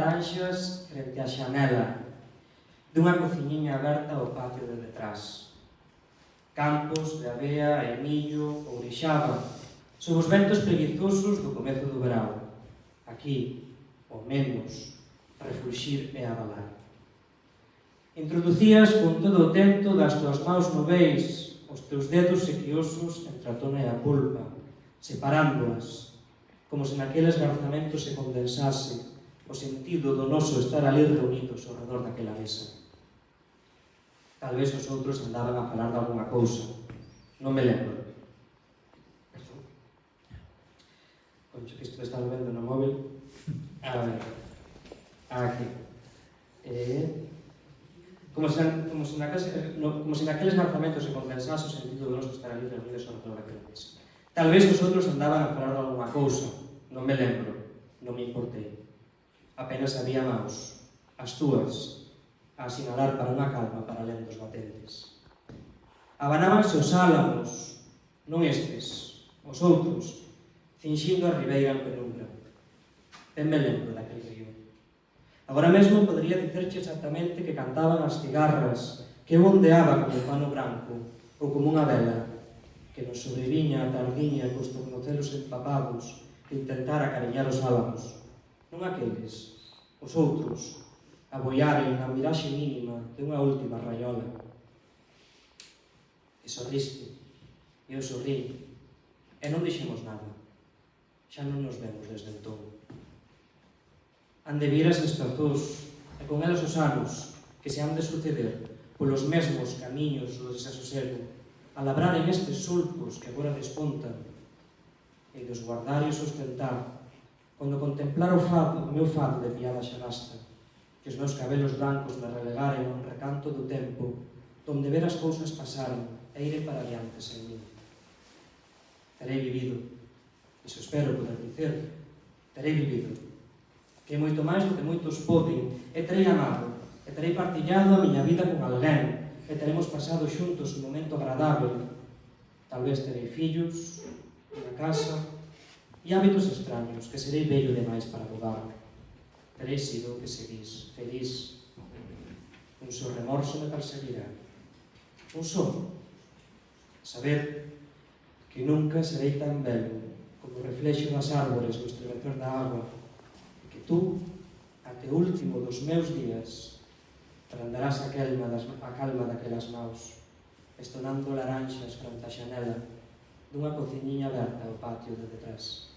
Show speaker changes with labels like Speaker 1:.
Speaker 1: laranxas frente á xanela dunha cociñiña aberta ao patio de detrás. Campos de avea e millo ourexaban sob os ventos preguizosos do comezo do verao. Aquí, ao menos, refulxir e abalar. Introducías con todo o tento das tuas maus noveis os teus dedos sequiosos entre a tona e a pulpa, separándoas, como se naqueles garzamentos se condensase o sentido do noso estar ali reunidos ao redor daquela mesa. Tal vez os outros andaban a falar de alguna cousa. Non me lembro. Perdón. Concho que isto está vendo no móvil. A ver. Aquí. Como se naqueles garzamentos se condensase o sentido do noso estar ali reunidos ao redor daquela mesa. Tal vez os outros andaban a falar de alguna cousa. Non me lembro. Non me importei. Apenas había maus. As túas. A asinalar para unha calma para alén dos batentes. Abanábanse os álamos, non estes, os outros, cinxindo a ribeira en penumbra. Ben me lembro daquele río. Agora mesmo podría dicerche exactamente que cantaban as cigarras, que eu ondeaba como un pano branco, ou como unha vela, que nos sobreviña a tardiña cos tornocelos empapados que intentara acariñar os álamos. Non aqueles, os outros, a boiaren na miraxe mínima de unha última raiola. E sorriste, e eu sorrí, e non dixemos nada. Xa non nos vemos desde entón. Han de vir as estacións, e con elas os anos, que se han de suceder polos mesmos camiños do desasosego, a labraren estes sulcos que agora despontan, e dos guardar e sustentar, cando contemplar o meu fado de piada xa basta, que os meus cabelos blancos me relegaren a un recanto do tempo donde ver as cousas pasaren e iren para adiante sen mí. Terei vivido, iso espero poder dicer, terei vivido, que é moito máis do que moitos poden, e terei amado, e terei partillado a miña vida con alguén, e teremos pasado xuntos un momento agradable. Tal vez terei fillos, unha casa, e hábitos extraños, que serei bello demais para mudar. Terei sido o que se dis, feliz. Un só remorso me perseguirá. Un só. Saber que nunca serei tan belo como o reflexo das árbores no estremecer da agua, e que tú, até o último dos meus días, prenderás a calma daquelas maus, estonando laranxas fronte a xanela dunha cociñiña aberta ao patio de detrás.